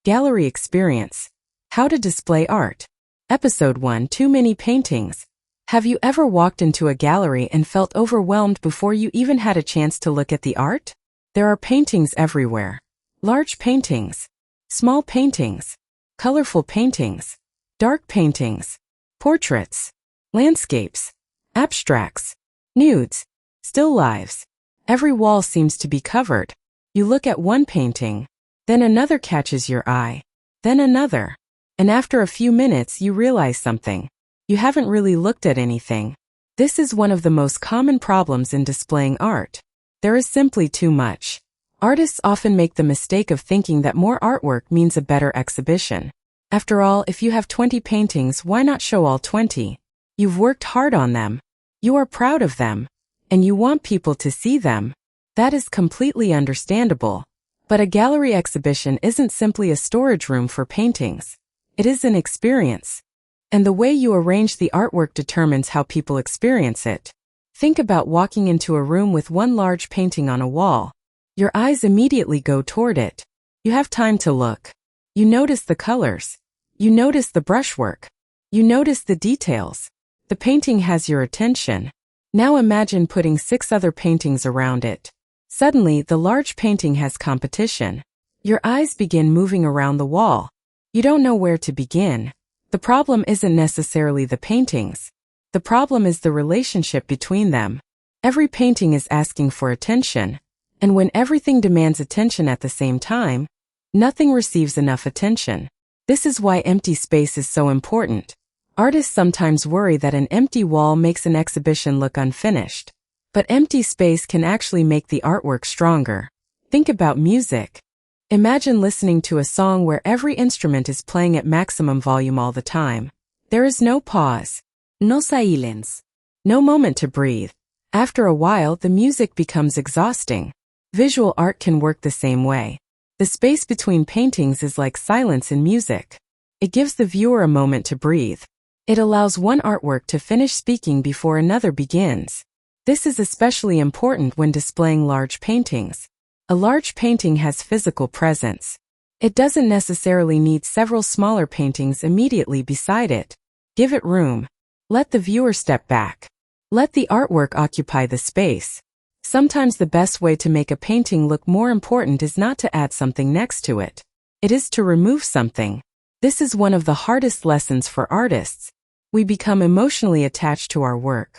Gallery Experience. How to Display Art. Episode 1. Too many paintings. Have you ever walked into a gallery and felt overwhelmed before you even had a chance to look at the art? There are paintings everywhere. Large paintings, small paintings, colorful paintings, dark paintings, portraits, landscapes, abstracts, nudes, still lifes. Every wall seems to be covered. You look at one painting, then another catches your eye, then another. And after a few minutes you realize something. You haven't really looked at anything. This is one of the most common problems in displaying art. There is simply too much. Artists often make the mistake of thinking that more artwork means a better exhibition. After all, if you have 20 paintings, why not show all 20? You've worked hard on them. You are proud of them. And you want people to see them. That is completely understandable. But a gallery exhibition isn't simply a storage room for paintings. It is an experience. And the way you arrange the artwork determines how people experience it. Think about walking into a room with one large painting on a wall. Your eyes immediately go toward it. You have time to look. You notice the colors. You notice the brushwork. You notice the details. The painting has your attention. Now imagine putting 6 other paintings around it. Suddenly, the large painting has competition. Your eyes begin moving around the wall. You don't know where to begin. The problem isn't necessarily the paintings. The problem is the relationship between them. Every painting is asking for attention. And when everything demands attention at the same time, nothing receives enough attention. This is why empty space is so important. Artists sometimes worry that an empty wall makes an exhibition look unfinished. But empty space can actually make the artwork stronger. Think about music. Imagine listening to a song where every instrument is playing at maximum volume all the time. There is no pause, no silence, no moment to breathe. After a while, the music becomes exhausting. Visual art can work the same way. The space between paintings is like silence in music. It gives the viewer a moment to breathe. It allows one artwork to finish speaking before another begins. This is especially important when displaying large paintings. A large painting has physical presence. It doesn't necessarily need several smaller paintings immediately beside it. Give it room. Let the viewer step back. Let the artwork occupy the space. Sometimes the best way to make a painting look more important is not to add something next to it. It is to remove something. This is one of the hardest lessons for artists. We become emotionally attached to our work.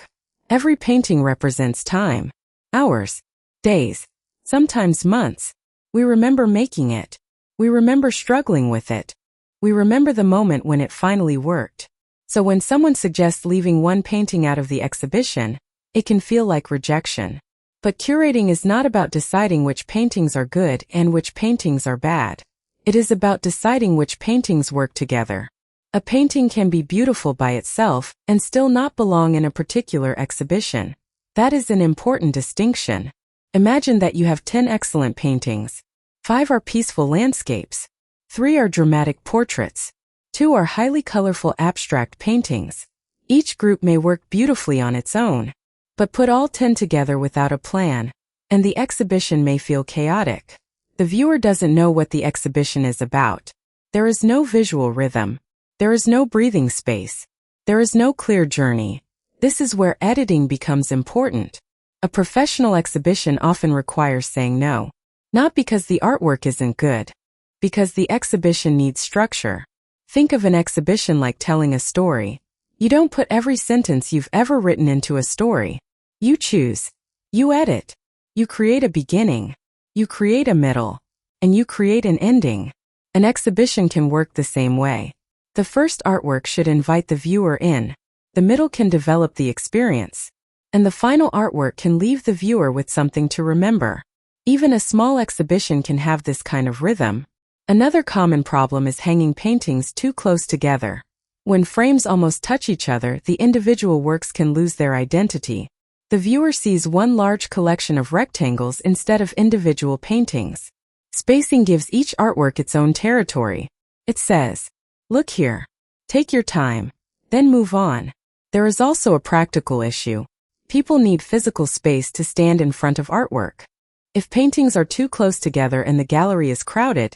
Every painting represents time, hours, days, sometimes months. We remember making it. We remember struggling with it. We remember the moment when it finally worked. So when someone suggests leaving one painting out of the exhibition, it can feel like rejection. But curating is not about deciding which paintings are good and which paintings are bad. It is about deciding which paintings work together. A painting can be beautiful by itself and still not belong in a particular exhibition. That is an important distinction. Imagine that you have 10 excellent paintings. 5 are peaceful landscapes. 3 are dramatic portraits. 2 are highly colorful abstract paintings. Each group may work beautifully on its own. But put all 10 together without a plan, and the exhibition may feel chaotic. The viewer doesn't know what the exhibition is about. There is no visual rhythm. There is no breathing space. There is no clear journey. This is where editing becomes important. A professional exhibition often requires saying no. Not because the artwork isn't good. Because the exhibition needs structure. Think of an exhibition like telling a story. You don't put every sentence you've ever written into a story. You choose. You edit. You create a beginning. You create a middle. And you create an ending. An exhibition can work the same way. The first artwork should invite the viewer in. The middle can develop the experience. And the final artwork can leave the viewer with something to remember. Even a small exhibition can have this kind of rhythm. Another common problem is hanging paintings too close together. When frames almost touch each other, the individual works can lose their identity. The viewer sees one large collection of rectangles instead of individual paintings. Spacing gives each artwork its own territory. It says, "Look here. Take your time. Then move on." There is also a practical issue. People need physical space to stand in front of artwork. If paintings are too close together and the gallery is crowded,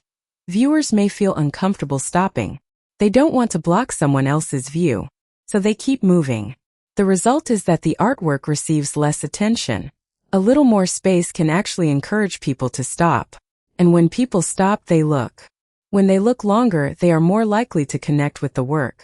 Viewers may feel uncomfortable stopping. They don't want to block someone else's view, so they keep moving. The result is that the artwork receives less attention. A little more space can actually encourage people to stop. And when people stop, they look. When they look longer, they are more likely to connect with the work.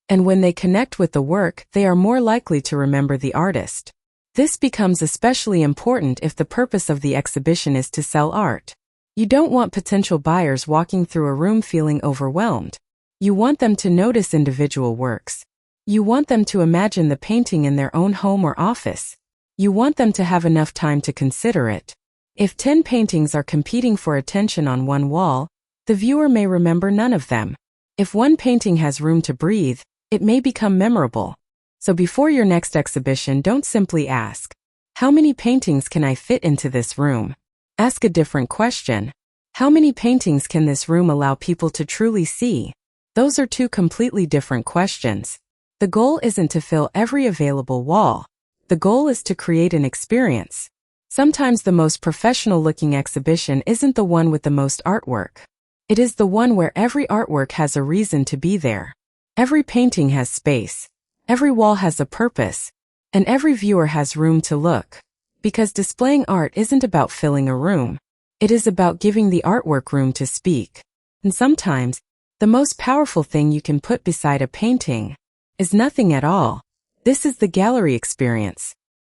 And when they connect with the work, they are more likely to remember the artist. This becomes especially important if the purpose of the exhibition is to sell art. You don't want potential buyers walking through a room feeling overwhelmed. You want them to notice individual works. You want them to imagine the painting in their own home or office. You want them to have enough time to consider it. If 10 paintings are competing for attention on one wall, the viewer may remember none of them. If one painting has room to breathe, it may become memorable. So before your next exhibition, don't simply ask, "How many paintings can I fit into this room?" Ask a different question. How many paintings can this room allow people to truly see? Those are two completely different questions. The goal isn't to fill every available wall. The goal is to create an experience. Sometimes the most professional-looking exhibition isn't the one with the most artwork. It is the one where every artwork has a reason to be there. Every painting has space. Every wall has a purpose. And every viewer has room to look. Because displaying art isn't about filling a room. It is about giving the artwork room to speak. And sometimes, the most powerful thing you can put beside a painting is nothing at all. This is the gallery experience.